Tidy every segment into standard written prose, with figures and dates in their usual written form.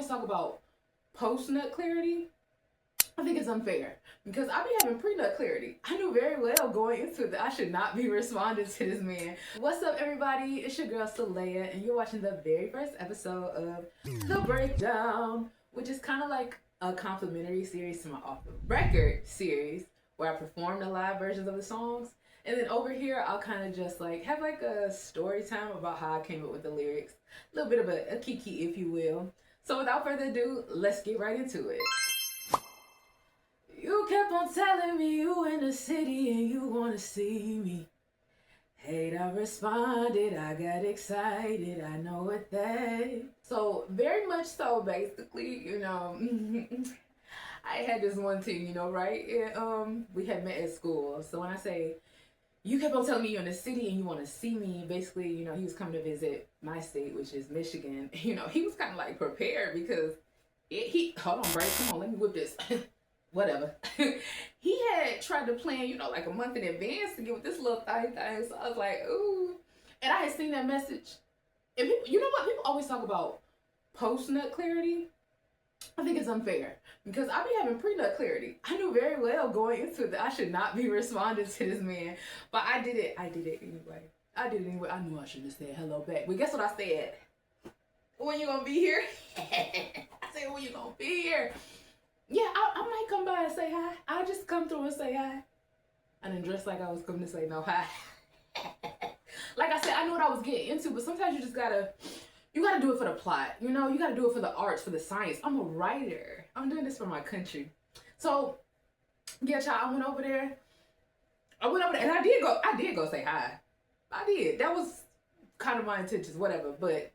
always talk about post-nut clarity, I think it's unfair because I be having pre-nut clarity. I knew very well going into it that I should not be responding to this man. What's up, everybody? It's your girl Salaya, and you're watching the very first episode of The Breakdown, which is kind of like a complimentary series to my Off the Record series where I perform the live versions of the songs. And then over here, I'll kind of just like have like a story time about how I came up with the lyrics. A little bit of a kiki, if you will. So without further ado, let's get right into it. You kept on telling me you in the city and you wanna see me. Hate, I responded, I got excited, I know it that. So very much so, basically, I had this one team, right? And, we had met at school. So when I say you kept on telling me you're in the city and you want to see me, basically, he was coming to visit my state, which is Michigan. He was kind of like prepared because hold on, Bray, come on, let me whip this. Whatever. He had tried to plan, like a month in advance to get with this little thing. So I was like, ooh. And I had seen that message. And people, you know what? People always talk about post-nut clarity. I think it's unfair because I be having pre-nut clarity. I knew very well going into it that I should not be responding to this man. But I did it anyway. I knew I shouldn't have said hello back. But guess what I said? When you gonna be here? I said, when you gonna be here? Yeah, I might come by and say hi. I'll just come through and say hi. I didn't dress like I was coming to say no hi. Like I said, I knew what I was getting into, but sometimes you gotta do it for the plot. You gotta do it for the arts, for the science. I'm a writer. I'm doing this for my country. So, yeah, child, I went over there, and I did go say hi. I did. That was kind of my intentions, whatever. But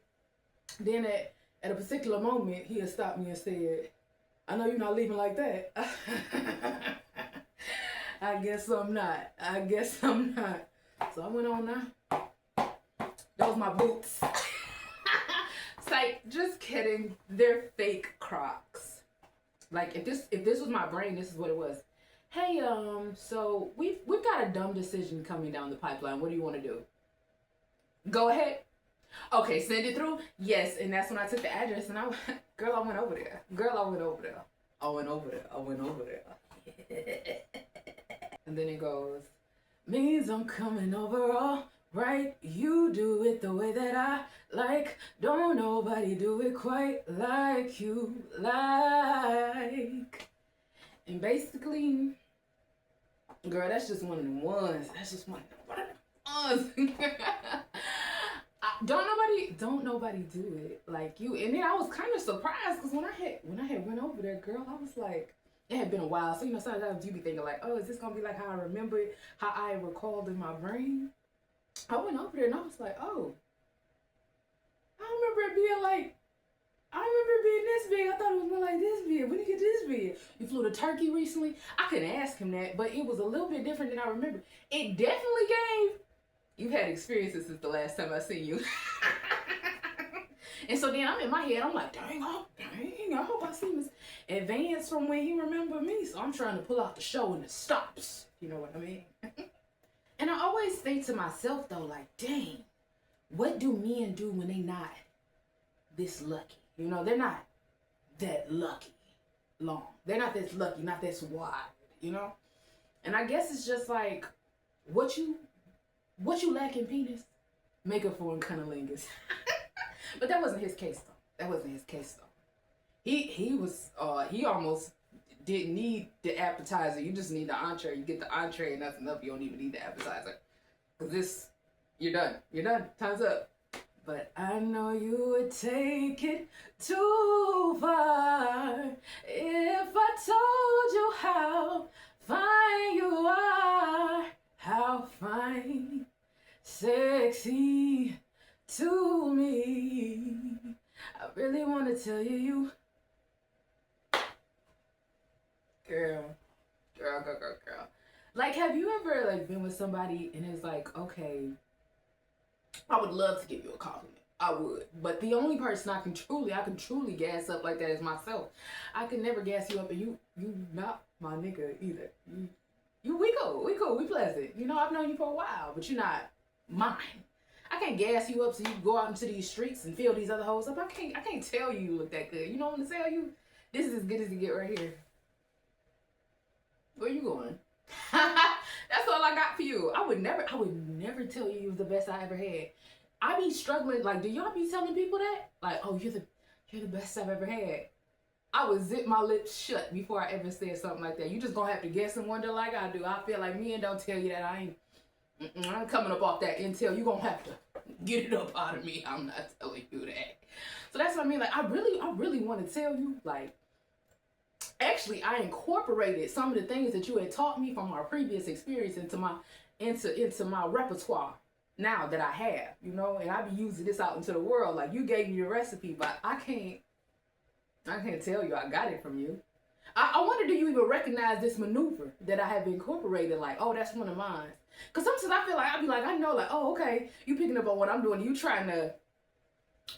then at a particular moment, he had stopped me and said, I know you're not leaving like that. I guess I'm not. So I went on now. Those my boots. It's like, just kidding. They're fake Crocs. Like, if this was my brain, this is what it was. Hey, so we've got a dumb decision coming down the pipeline. What do you want to do? Go ahead. Okay, send it through? Yes, and that's when I took the address and I went over there. And then it goes, means I'm coming over all right. You do it the way that I like. Don't nobody do it quite like you like. And basically, girl, that's just one of them ones. Don't nobody do it like you. And then I was kind of surprised because when I had went over there, girl, I was like, it had been a while. So sometimes you be thinking like, oh, is this gonna be like how I remember it, how I recalled in my brain? I went over there and I was like, oh, I remember it being this big. I thought it was more like this big. When did you get this big? You flew to Turkey recently? I couldn't ask him that, but it was a little bit different than I remember. It definitely gave. You've had experiences since the last time I seen you. And so then I'm in my head, I'm like, dang, I hope I see this advance from when he remembered me. So I'm trying to pull out the show and it stops. You know what I mean? And I always think to myself though, like, dang, what do men do when they not this lucky? They're not that lucky long. They're not this lucky, not this wide, And I guess it's just like, what you lack in penis, make up for in cunnilingus. But that wasn't his case though. He almost didn't need the appetizer. You just need the entree. You get the entree and that's enough. You don't even need the appetizer. Cause you're done. Time's up. But I know you would take it too far if I told you how fine you are. How fine, sexy to me. I really want to tell you, girl. Like, have you ever been with somebody and it's like, okay, I would love to give you a compliment. I would, but the only person I can truly gas up like that is myself. I can never gas you up, and you not my nigga either. We cool, we pleasant. I've known you for a while, but you're not mine. I can't gas you up so you can go out into these streets and fill these other hoes up. I can't tell you look that good. You know what I'm gonna tell you? This is as good as you get right here. Where you going? That's all I got for you. I would never tell you was the best I ever had. I be struggling. Like, do y'all be telling people that? Like, oh, you're the best I've ever had. I would zip my lips shut before I ever said something like that. You just gonna have to guess and wonder like I do. I feel like me and don't tell you that I ain't coming up off that intel. You gonna have to get it up out of me. I'm not telling you that. So that's what I mean. Like, I really want to tell you, like, actually, I incorporated some of the things that you had taught me from our previous experience into my repertoire now that I have, you know, and I be using this out into the world. Like, you gave me your recipe, but I can't tell you I got it from you. I wonder, do you even recognize this maneuver that I have incorporated? Like, oh, that's one of mine. Because sometimes I feel like, I be like, I know, like, oh, okay, you picking up on what I'm doing. You trying to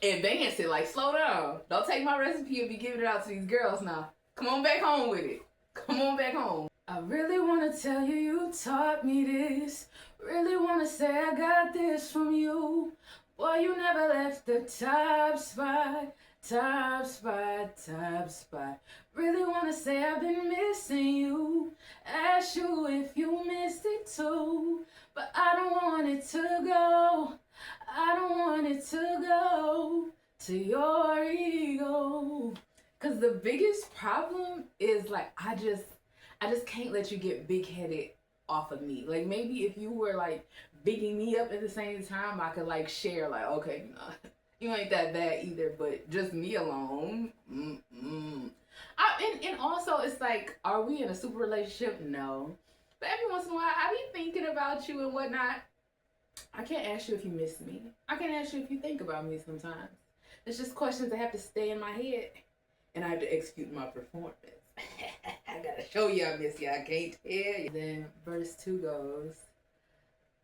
advance it. Like, slow down. Don't take my recipe and be giving it out to these girls now. Come on back home with it. Come on back home. I really want to tell you, you taught me this. Really want to say I got this from you. Boy, you never left the top spot. Top spot, top spot. Really want to say I've been missing you. Ask you if you missed it too. But I don't want it to go. I don't want it to go to your ego. Because the biggest problem is, like, I just can't let you get big-headed off of me. Like, maybe if you were, like, bigging me up at the same time, I could, like, share, like, okay, you ain't that bad either, but just me alone. And also, it's like, are we in a super relationship? No. But every once in a while, I be thinking about you and whatnot. I can't ask you if you miss me. I can't ask you if you think about me sometimes. It's just questions that have to stay in my head. And I have to execute my performance. I gotta show you I miss you. I can't tell you. Then verse 2 goes,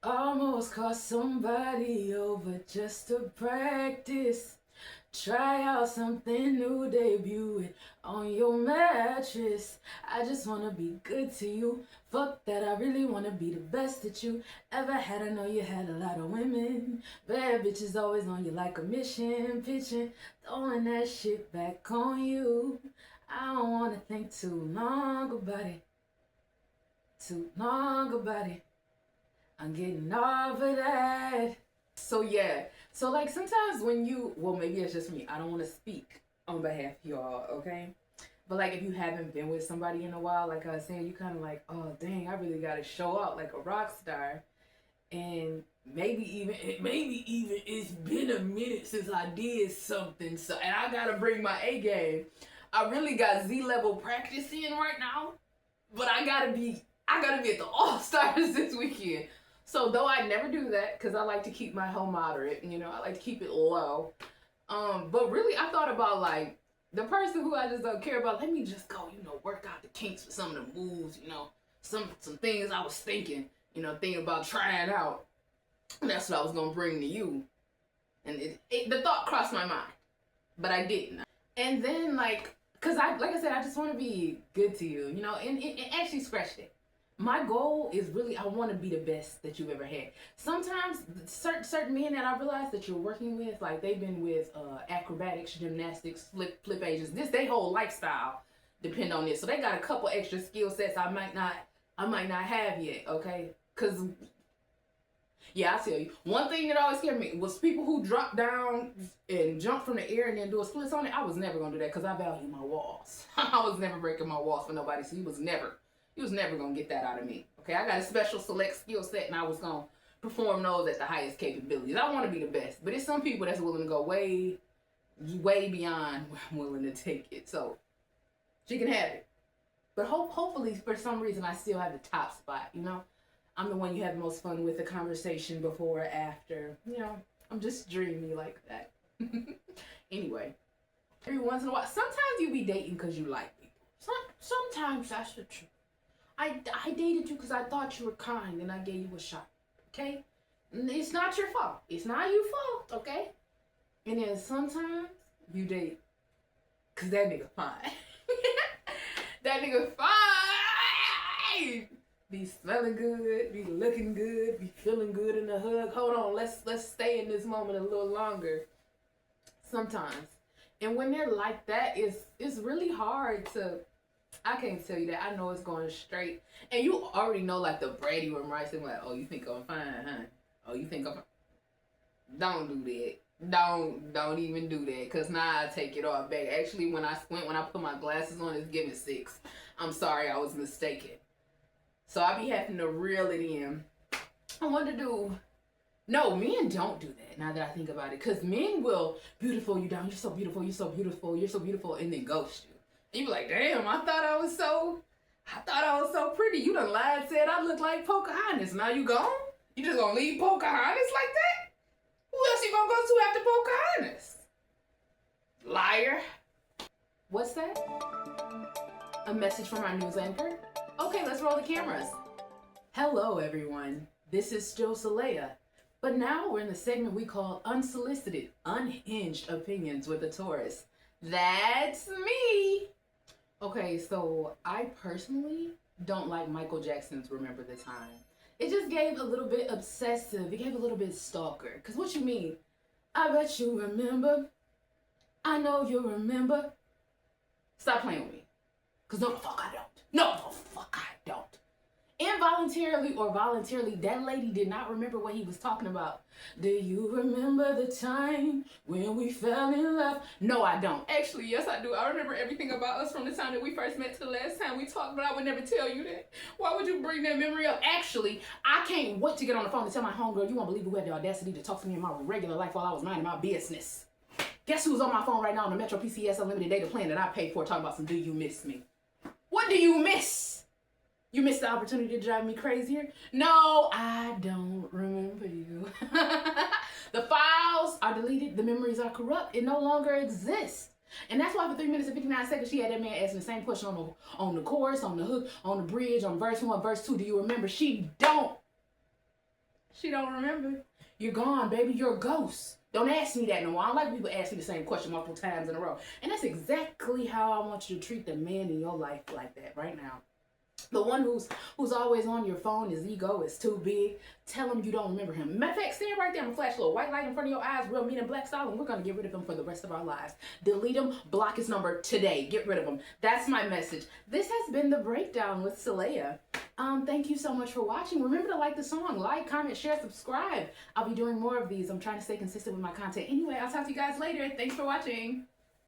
almost caught somebody over just to practice. Try out something new, debut it on your mattress. I just wanna be good to you. Fuck that, I really wanna be the best that you ever had. I know you had a lot of women. Bad bitches always on you like a mission. Pitching, throwing that shit back on you. I don't wanna think too long about it. Too long about it. I'm getting over that. So yeah, so like sometimes when you, well, maybe it's just me, I don't want to speak on behalf of y'all, okay? But like if you haven't been with somebody in a while, like I was saying, you kind of like, oh dang, I really got to show out like a rock star. And maybe even it's been a minute since I did something, so and I gotta bring my A game. I really got Z-level practice in right now, but I gotta be at the All-Stars this weekend. So though I never do that because I like to keep my home moderate, you know, I like to keep it low. But really I thought about like the person who I just don't care about, let me just go, you know, work out the kinks with some of the moves, you know, some things I was thinking, you know, thinking about trying out. And that's what I was gonna bring to you. And the thought crossed my mind, but I didn't. And then like I said, I just want to be good to you, you know, and actually scratched it. My goal is really, I want to be the best that you've ever had. Sometimes certain men that I realize that you're working with, like they've been with acrobatics, gymnastics, flip agents. This their whole lifestyle depend on this. So they got a couple extra skill sets I might not have yet. Okay, because yeah, I tell you, one thing that always scared me was people who drop down and jump from the air and then do a splits on it. I was never gonna do that because I value my walls. I was never breaking my walls for nobody. So he was never gonna get that out of me. Okay, I got a special select skill set and I was gonna perform those at the highest capabilities. I want to be the best, but it's some people that's willing to go way beyond where I'm willing to take it. So she can have it, but hopefully for some reason I still have the top spot. You know, I'm the one you have the most fun with, the conversation before or after. You know, I'm just dreamy like that. Anyway, every once in a while, sometimes you be dating because you like people. Sometimes that's the truth. I dated you because I thought you were kind and I gave you a shot. Okay? It's not your fault. It's not your fault, okay? And then sometimes you date because that nigga fine. That nigga fine. be smelling good, be looking good, be feeling good in the hug. Hold on, let's stay in this moment a little longer. Sometimes. And when they're like that, it's really hard to, I can't tell you that. I know it's going straight. And you already know, like, the Brady remarks, and like, oh, you think I'm fine, huh? Oh, you think I'm... Don't do that. Don't even do that, because now I take it all back. Actually, when I put my glasses on, it's giving 6. I'm sorry, I was mistaken. So I be having to reel it in. I want to do... No, men don't do that, now that I think about it. Because men will, beautiful, you down, you're so beautiful, you're so beautiful, you're so beautiful, and then ghost you. And you be like, damn, I thought I was so pretty. You done lied and said I look like Pocahontas. Now you gone? You just gonna leave Pocahontas like that? Who else you gonna go to after Pocahontas? Liar. What's that? A message from our news anchor? Okay, let's roll the cameras. Hello, everyone. This is still Salaya. But now we're in the segment we call Unsolicited, Unhinged Opinions with a Taurus. That's me. Okay, so I personally don't like Michael Jackson's Remember the Time. It just gave a little bit obsessive. It gave a little bit stalker. Because what you mean? I bet you remember. I know you remember. Stop playing with me. Because no, the fuck I don't. No, the fuck I don't. Involuntarily or voluntarily, that lady did not remember what he was talking about. Do you remember the time when we fell in love? No, I don't. Actually, yes, I do. I remember everything about us from the time that we first met to the last time we talked, but I would never tell you that. Why would you bring that memory up? Actually, I can't wait to get on the phone and tell my homegirl, you won't believe who had the audacity to talk to me in my regular life while I was minding my business. Guess who's on my phone right now on the Metro PCS Unlimited data plan that I paid for, talking about some do you miss me? What do you miss? You missed the opportunity to drive me crazier? No, I don't remember you. The files are deleted. The memories are corrupt. It no longer exists. And that's why for 3 minutes and 59 seconds, she had that man asking the same question on the chorus, on the hook, on the bridge, on verse 1, verse 2. Do you remember? She don't remember. You're gone, baby. You're a ghost. Don't ask me that no more. I don't like people ask me the same question multiple times in a row. And that's exactly how I want you to treat the man in your life like that right now. The one who's always on your phone, his ego is too big. Tell him you don't remember him. Matter of fact, stand right there and flash a little white light in front of your eyes, real mean and black style, and we're going to get rid of him for the rest of our lives. Delete him, block his number today. Get rid of him. That's my message. This has been The Breakdown with Salaya. Thank you so much for watching. Remember to like the song, like, comment, share, subscribe. I'll be doing more of these. I'm trying to stay consistent with my content. Anyway, I'll talk to you guys later. Thanks for watching.